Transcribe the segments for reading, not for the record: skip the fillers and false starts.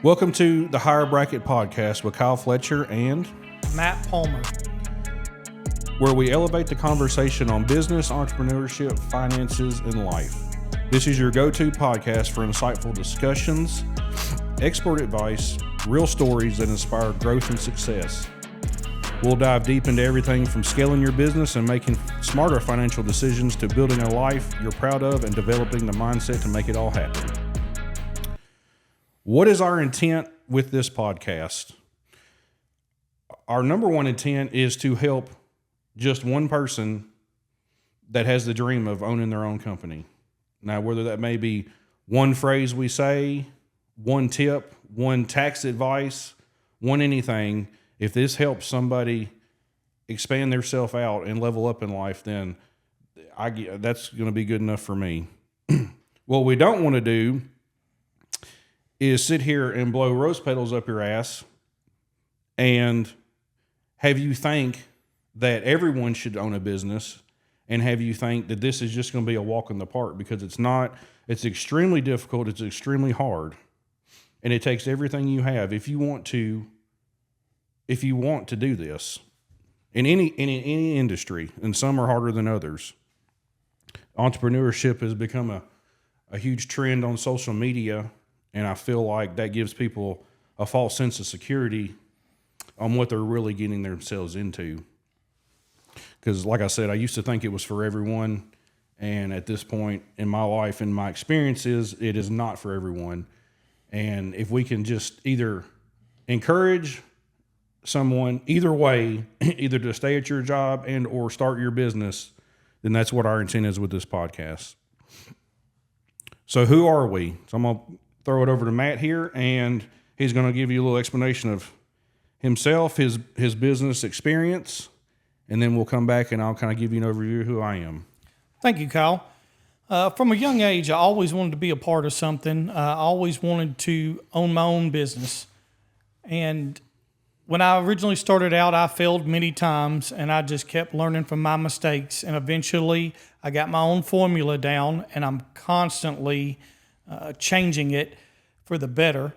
Welcome to the Higher Bracket Podcast with Kyle Fletcher and Matt Palmer, where we elevate the conversation on business, entrepreneurship, finances, and life. This is your go-to podcast for insightful discussions, expert advice, real stories that inspire growth and success. We'll dive deep into everything from scaling your business and making smarter financial decisions to building a life you're proud of and developing the mindset to make it all happen. What is our intent with this podcast? Our number one intent is to help just one person that has the dream of owning their own company. Now, whether that may be one phrase we say, one tip, one tax advice, one anything, if this helps somebody expand themselves out and level up in life, then that's going to be good enough for me. What we don't want to do is sit here and blow rose petals up your ass and have you think that everyone should own a business and have you think that this is just going to be a walk in the park, because it's not. It's extremely difficult. It's extremely hard. And it takes everything you have if you want to do this in any industry, and some are harder than others. Entrepreneurship has become a huge trend on social media, and I feel like that gives people a false sense of security on what they're really getting themselves into. Because like I said, I used to think it was for everyone, and at this point in my life and my experiences, it is not for everyone. And if we can just either encourage someone either way, either to stay at your job and or start your business, then that's what our intent is with this podcast. So who are we? So I'm going to throw it over to Matt here, and he's going to give you a little explanation of himself, his business experience, and then we'll come back and I'll kind of give you an overview of who I am. Thank you, Kyle. From a young age, I always wanted to be a part of something. I always wanted to own my own business. And when I originally started out, I failed many times, and I just kept learning from my mistakes. And eventually, I got my own formula down, and I'm constantly changing it for the better.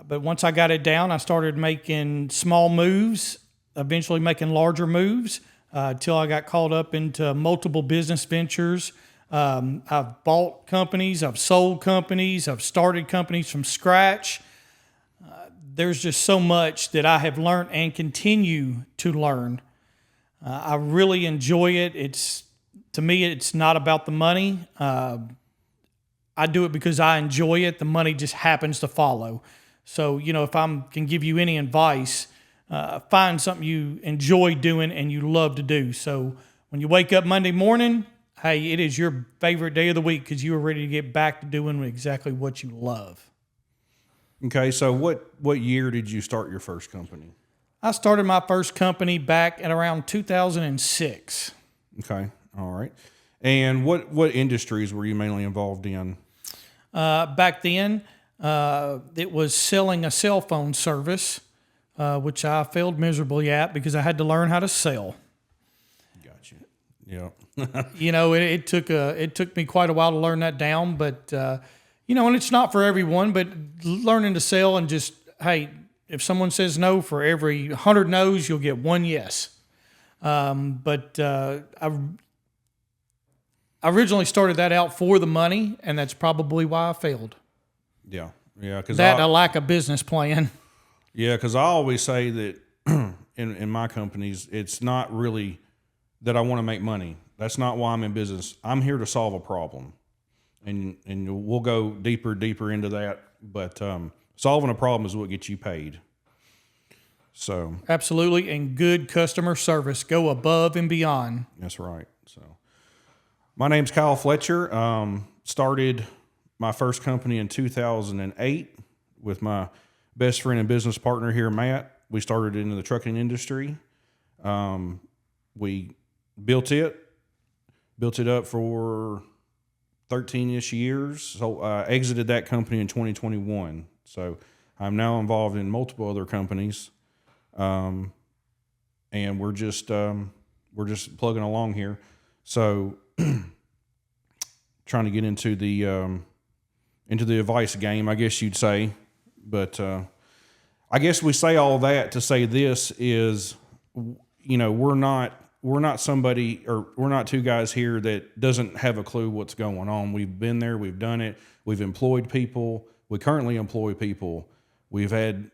But once I got it down, I started making small moves, eventually making larger moves, till I got caught up into multiple business ventures. I've bought companies, I've sold companies, I've started companies from scratch. There's just so much that I have learned and continue to learn. I really enjoy it. To me, it's not about the money. I do it because I enjoy it. The money just happens to follow. So, if I can give you any advice, find something you enjoy doing and you love to do. So when you wake up Monday morning, hey, it is your favorite day of the week because you are ready to get back to doing exactly what you love. Okay, so what year did you start your first company? I started my first company back at around 2006. Okay, all right. And what industries were you mainly involved in? Back then, it was selling a cell phone service, which I failed miserably at because I had to learn how to sell. Gotcha. Yeah. It took me quite a while to learn that down, but and it's not for everyone. But learning to sell and just, hey, if someone says no, for every 100 no's, you'll get one yes. I originally started that out for the money, and that's probably why I failed. Yeah. A lack of business plan. Yeah, because I always say that in my companies, it's not really that I want to make money. That's not why I'm in business. I'm here to solve a problem, and we'll go deeper into that. But solving a problem is what gets you paid. So absolutely, and good customer service. Go above and beyond. That's right. So my name's Kyle Fletcher. Started my first company in 2008 with my best friend and business partner here, Matt. We started into the trucking industry. We built it up for 13-ish years. So exited that company in 2021. So I'm now involved in multiple other companies. And we're just plugging along here. So trying to get into the advice game, I guess you'd say. But I guess we say all that to say this is, we're not somebody, or we're not two guys here that doesn't have a clue what's going on. We've been there, we've done it, we've employed people, we currently employ people, we've had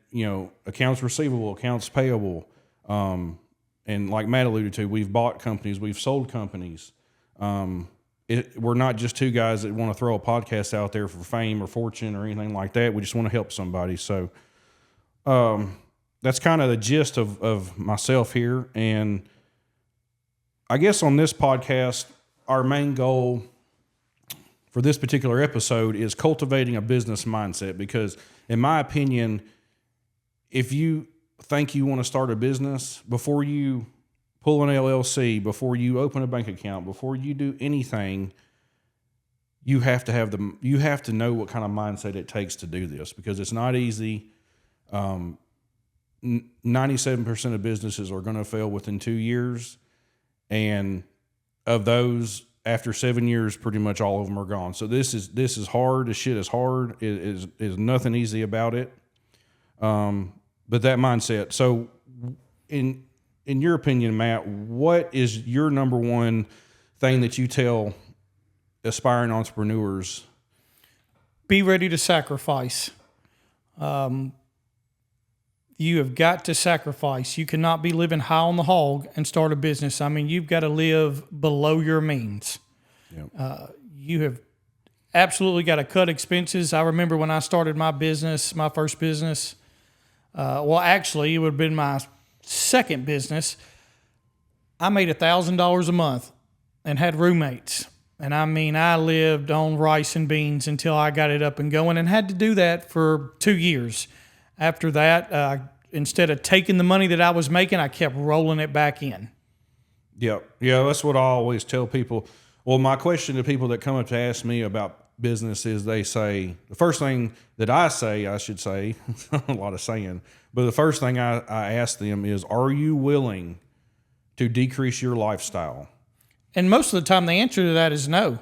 accounts receivable, accounts payable, and like Matt alluded to, we've bought companies, we've sold companies. We're not just two guys that want to throw a podcast out there for fame or fortune or anything like that. We just want to help somebody. So that's kind of the gist of myself here. And I guess on this podcast, our main goal for this particular episode is cultivating a business mindset, because in my opinion, if you think you want to start a business, before you pull an LLC, before you open a bank account, before you do anything, you have to know what kind of mindset it takes to do this, because it's not easy. 97% of businesses are going to fail within 2 years. And of those, after 7 years, pretty much all of them are gone. So this is hard. This shit is hard. It is nothing easy about it. But that mindset. So in your opinion, Matt, what is your number one thing that you tell aspiring entrepreneurs? Be ready to sacrifice. You have got to sacrifice. You cannot be living high on the hog and start a business. I mean, you've got to live below your means. Yep. You have absolutely got to cut expenses. I remember when I started my first business, actually, it would have been my second business. I made $1,000 a month and had roommates. And I mean, I lived on rice and beans until I got it up and going, and had to do that for 2 years. After that, instead of taking the money that I was making, I kept rolling it back in. Yep. Yeah, that's what I always tell people. Well, my question to people that come up to ask me about business is, they say, the first thing that I should say, a lot of saying, but the first thing I ask them is, are you willing to decrease your lifestyle? And most of the time, the answer to that is no.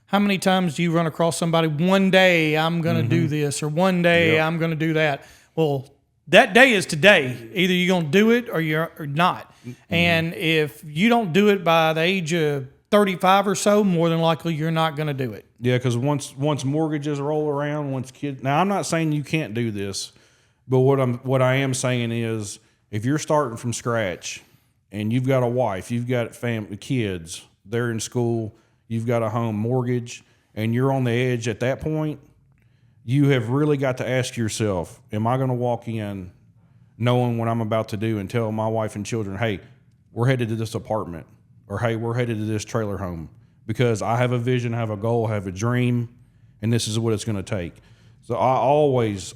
How many times do you run across somebody, one day I'm going to do this, or one day I'm going to do that? Well, that day is today. Either you're going to do it or you're not. And if you don't do it by the age of 35 or so, more than likely you're not going to do it. Yeah, because once mortgages roll around, once kids. Now, I'm not saying you can't do this, but what I am saying is, if you're starting from scratch and you've got a wife, you've got family, kids, they're in school, you've got a home mortgage, and you're on the edge at that point, you have really got to ask yourself, am I going to walk in knowing what I'm about to do and tell my wife and children, hey, we're headed to this apartment, or hey, we're headed to this trailer home, because I have a vision, I have a goal, I have a dream, and this is what it's going to take. So I always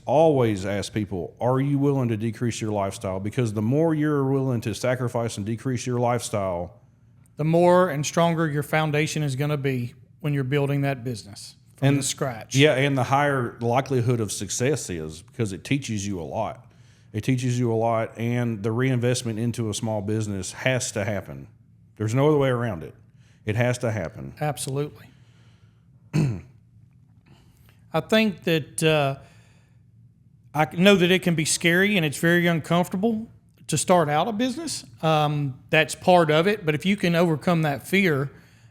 ask people, are you willing to decrease your lifestyle? Because the more you're willing to sacrifice and decrease your lifestyle, the more and stronger your foundation is going to be when you're building that business from the scratch. Yeah, and the higher likelihood of success is, because it teaches you a lot. It teaches you a lot, and the reinvestment into a small business has to happen. There's no other way around it. It has to happen. Absolutely. I think that I know that it can be scary and it's very uncomfortable to start out a business. That's part of it. But if you can overcome that fear,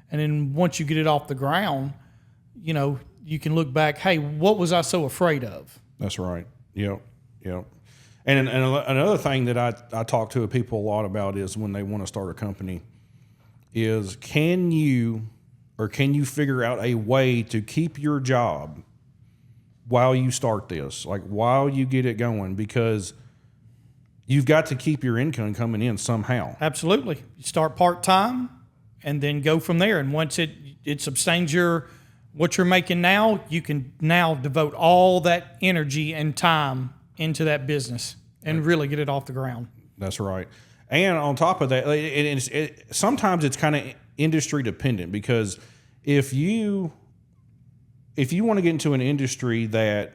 and then once you get it off the ground, you can look back, hey, what was I so afraid of? That's right. Yep. And another thing that I talk to people a lot about is, when they want to start a company, is can you figure out a way to keep your job while you start this, like while you get it going, because you've got to keep your income coming in somehow. Absolutely. You start part-time and then go from there. And once it sustains what you're making now, you can now devote all that energy and time into that business and really get it off the ground. That's right. And on top of that, sometimes it's kind of industry dependent, because if you want to get into an industry that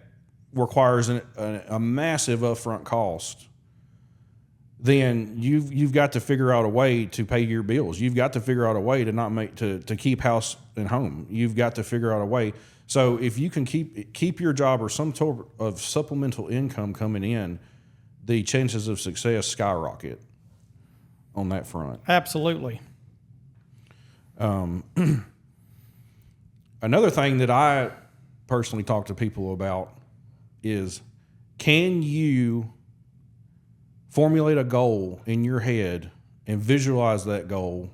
requires a massive upfront cost, then you've got to figure out a way to pay your bills. You've got to figure out a way to keep house and home. You've got to figure out a way. So if you can keep your job or some sort of supplemental income coming in, the chances of success skyrocket on that front. Absolutely. Another thing that I personally talk to people about is, can you formulate a goal in your head and visualize that goal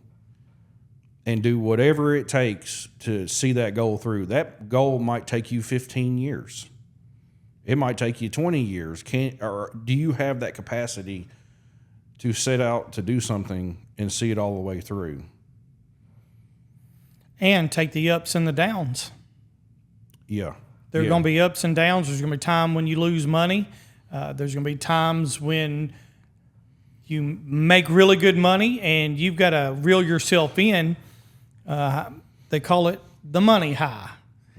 and do whatever it takes to see that goal through? That goal might take you 15 years. It might take you 20 years. Do you have that capacity to set out to do something and see it all the way through? And take the ups and the downs. Yeah. There are going to be ups and downs. There's going to be time when you lose money. There's going to be times when you make really good money and you've got to reel yourself in. They call it the money high.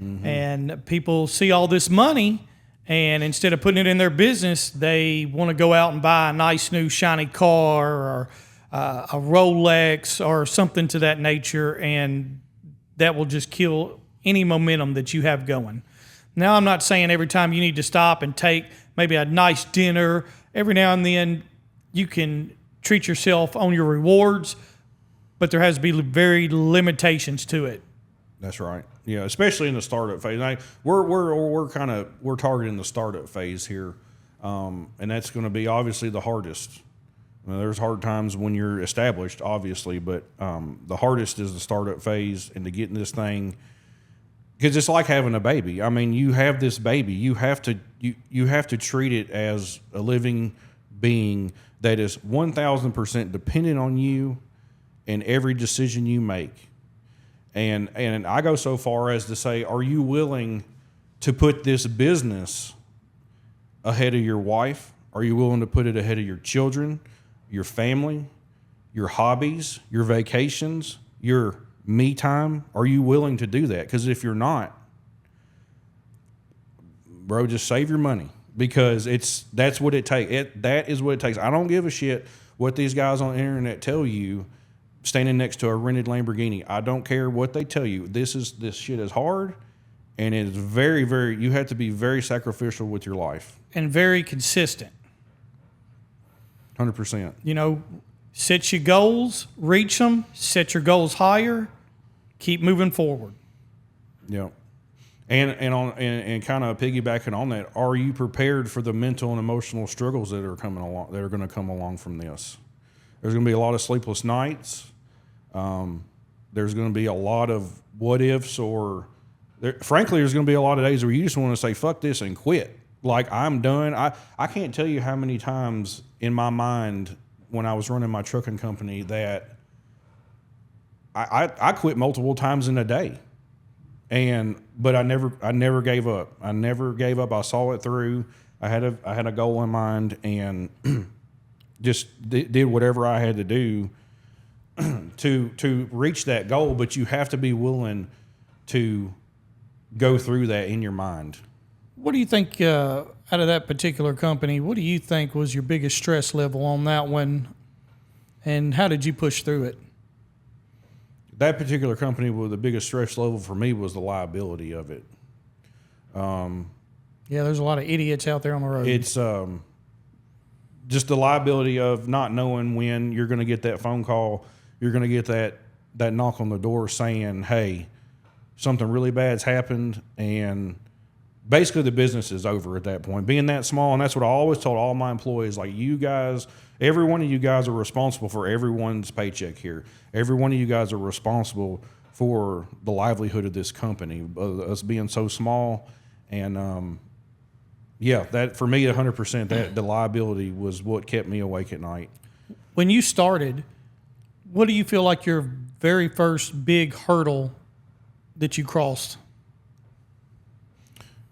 Mm-hmm. And people see all this money, and instead of putting it in their business, they want to go out and buy a nice new shiny car or a Rolex or something to that nature, and that will just kill any momentum that you have going. Now, I'm not saying every time you need to stop and take maybe a nice dinner. Every now and then you can treat yourself on your rewards, but there has to be very limitations to it. That's right. Yeah, especially in the startup phase. We're targeting the startup phase here, and that's going to be obviously the hardest. There's hard times when you're established, obviously, but the hardest is the startup phase and to get in this thing, because it's like having a baby. I mean, you have this baby. You have to treat it as a living being that is 1,000% dependent on you in every decision you make. And I go so far as to say, are you willing to put this business ahead of your wife? Are you willing to put it ahead of your children, your family, your hobbies, your vacations, your me time? Are you willing to do that? Because if you're not, bro, just save your money, because that's what it takes. That is what it takes. I don't give a shit what these guys on the internet tell you standing next to a rented Lamborghini. I don't care what they tell you. This shit is hard, and it is very, very, you have to be very sacrificial with your life. And very consistent. 100%. Set your goals, reach them, set your goals higher, keep moving forward. Yeah. And kind of piggybacking on that, are you prepared for the mental and emotional struggles that are going to come along from this? There's going to be a lot of sleepless nights. There's going to be a lot of what ifs, frankly, there's going to be a lot of days where you just want to say, fuck this and quit. Like, I'm done. I can't tell you how many times in my mind when I was running my trucking company that I quit multiple times in a day. But I never gave up. I never gave up. I saw it through. I had a goal in mind and just did whatever I had to do to reach that goal. But you have to be willing to go through that in your mind. What do you think, out of that particular company, what do you think was your biggest stress level on that one, and how did you push through it? That particular company, with the biggest stress level for me was the liability of it. Yeah, there's a lot of idiots out there on the road. It's just the liability of not knowing when you're going to get that phone call, you're going to get that knock on the door saying, hey, something really bad's happened, and basically the business is over at that point. Being that small, and that's what I always told all my employees, like, you guys, every one of you guys are responsible for everyone's paycheck here. Every one of you guys are responsible for the livelihood of this company, us being so small. And yeah, that for me, 100%, that the liability was what kept me awake at night. When you started, what do you feel like your very first big hurdle that you crossed?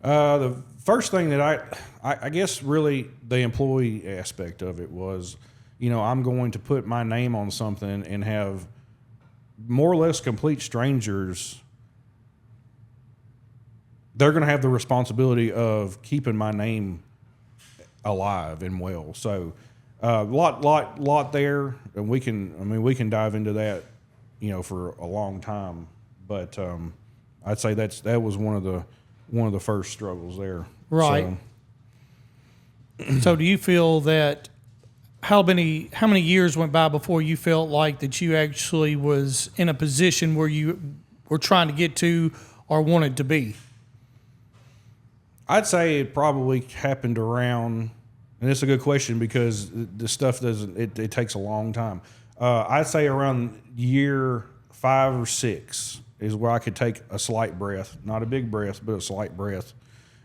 The first thing that I guess really the employee aspect of it was, I'm going to put my name on something and have more or less complete strangers. They're going to have the responsibility of keeping my name alive and well. So, lot there, and we can dive into that, for a long time. But I'd say that was one of the first struggles there. Right. So do you feel that how many years went by before you felt like that you actually was in a position where you were trying to get to or wanted to be? I'd say it probably happened around, and it's a good question because the stuff doesn't, it takes a long time. I'd say around year 5 or 6 is where I could take a slight breath, not a big breath, but a slight breath,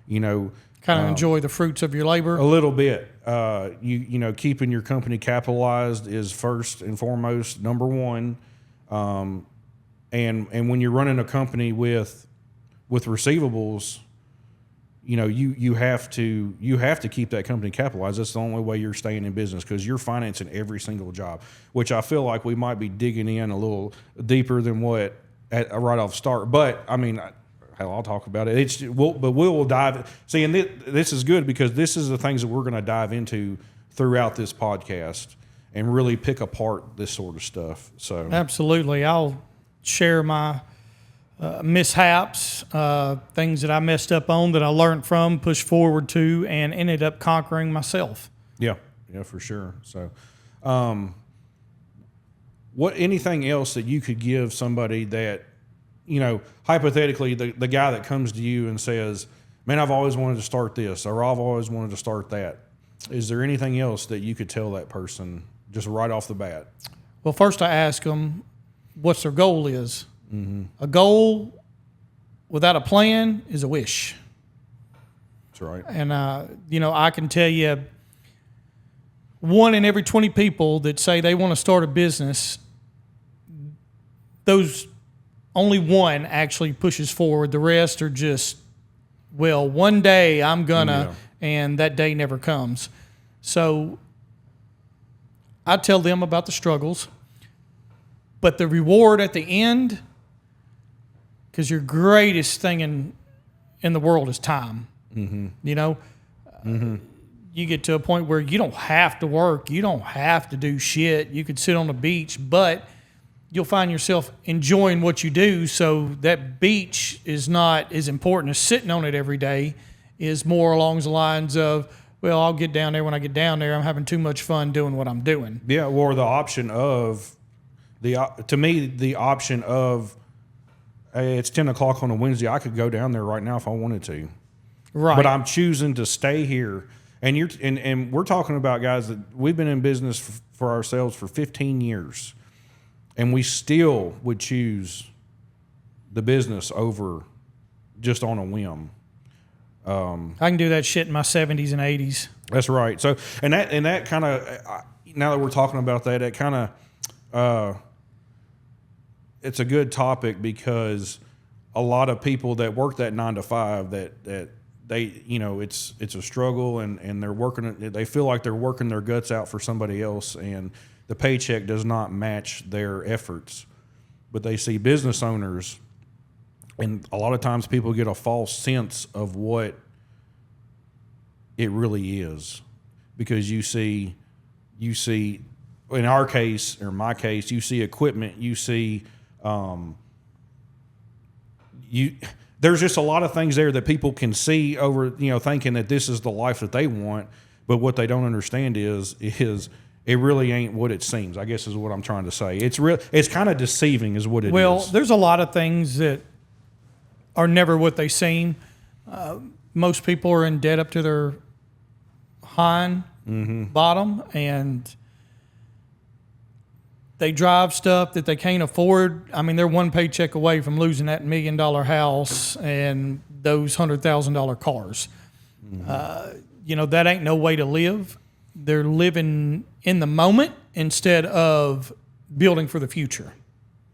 Kind of enjoy the fruits of your labor? a little bit. Keeping your company capitalized is first and foremost, number one. And when you're running a company with receivables, you have to keep that company capitalized. That's the only way you're staying in business, because you're financing every single job, which I feel like we might be digging in a little deeper than what right off start. But I mean, hell, I'll talk about it. But we'll dive. See, and this is good because this is the things that we're going to dive into throughout this podcast and really pick apart this sort of stuff. So Absolutely. I'll share my mishaps, things that I messed up on that I learned from, pushed forward to, and ended up conquering myself. Yeah, for sure. So, anything else that you could give somebody that, hypothetically, the guy that comes to you and says, man, I've always wanted to start this, or I've always wanted to start that. Is there anything else that you could tell that person just right off the bat? Well, first I ask them what their goal is. Mm-hmm. A goal without a plan is a wish. That's right. And, I can tell you 1 in every 20 people that say they want to start a business, those only 1 actually pushes forward. The rest are just, well, one day I'm gonna, and that day never comes. So I tell them about the struggles, but the reward at the end, because your greatest thing in the world is time. Mm-hmm. You get to a point where you don't have to work. You don't have to do shit. You could sit on the beach, but you'll find yourself enjoying what you do. So that beach is not as important as sitting on it every day, is more along the lines of, well, I'll get down there when I get down there. I'm having too much fun doing what I'm doing. Yeah, or the option of, the option of, hey, it's 10 o'clock on a Wednesday. I could go down there right now if I wanted to. Right. But I'm choosing to stay here. And we're talking about guys that we've been in business for ourselves for 15 years. And we still would choose the business over just on a whim. I can do that shit in my 70s and 80s. That's right. So, and that kind of, now that we're talking about that, it kind of, it's a good topic because a lot of people that work that 9 to 5 that they, it's a struggle and they're working, they feel like they're working their guts out for somebody else, and the paycheck does not match their efforts. But they see business owners, and a lot of times people get a false sense of what it really is, because you see, in our case, or my case, you see equipment, you see, there's just a lot of things there that people can see over, thinking that this is the life that they want, but what they don't understand is it really ain't what it seems, I guess is what I'm trying to say. It's kind of deceiving is what it is. Well, there's a lot of things that are never what they seem. Most people are in debt up to their hind bottom, and they drive stuff that they can't afford. I mean, they're one paycheck away from losing that $1 million house and those $100,000 cars. That ain't no way to live. They're living in the moment instead of building for the future.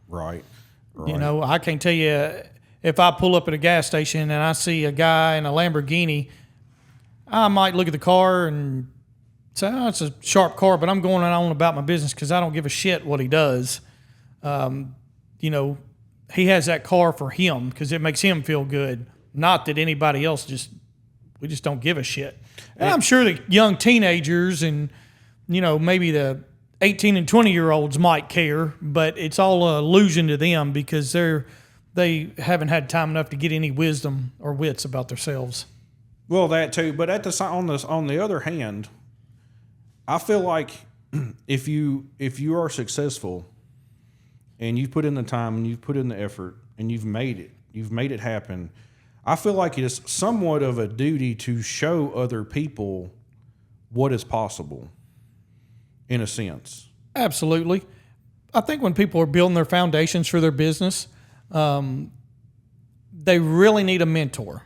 Right. I can't tell you, if I pull up at a gas station and I see a guy in a Lamborghini, I might look at the car and say, oh, it's a sharp car, but I'm going on about my business because I don't give a shit what he does. He has that car for him because it makes him feel good. Not that anybody else we just don't give a shit. And I'm sure that young teenagers and, maybe the 18 and 20-year-olds might care, but it's all an illusion to them because they're they haven't had time enough to get any wisdom or wits about themselves. Well, that too, but on the other hand, I feel like if you are successful and you put in the time and you've put in the effort and you've made it happen, I feel like it is somewhat of a duty to show other people what is possible, in a sense. Absolutely. I think when people are building their foundations for their business, they really need a mentor,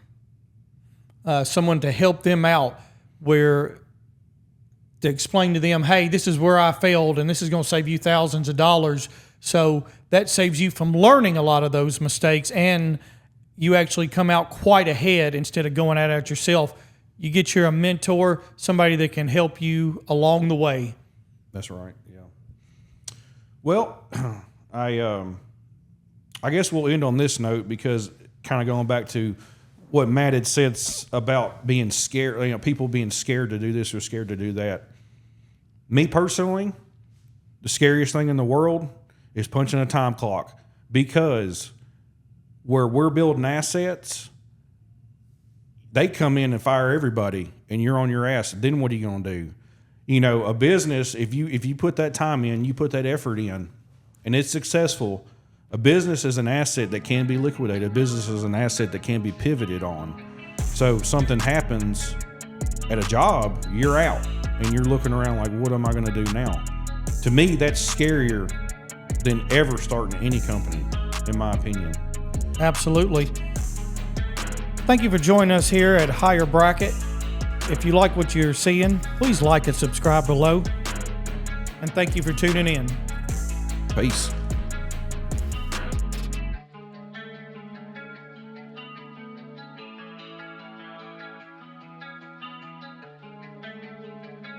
someone to help them out, to explain to them, hey, this is where I failed and this is going to save you thousands of dollars. So that saves you from learning a lot of those mistakes, and you actually come out quite ahead instead of going at it yourself. You get a mentor, somebody that can help you along the way. That's right. Yeah. Well, I guess we'll end on this note, because kind of going back to what Matt had said about being scared, people being scared to do this or scared to do that. Me personally, the scariest thing in the world is punching a time clock, because where we're building assets, they come in and fire everybody and you're on your ass. Then what are you going to do? A business, if you put that time in, you put that effort in, and it's successful, a business is an asset that can be liquidated. A business is an asset that can be pivoted on. So if something happens at a job, you're out and you're looking around like, what am I going to do now? To me, that's scarier than ever starting any company, in my opinion. Absolutely. Thank you for joining us here at Higher Bracket. If you like what you're seeing, please like and subscribe below. And thank you for tuning in. Peace.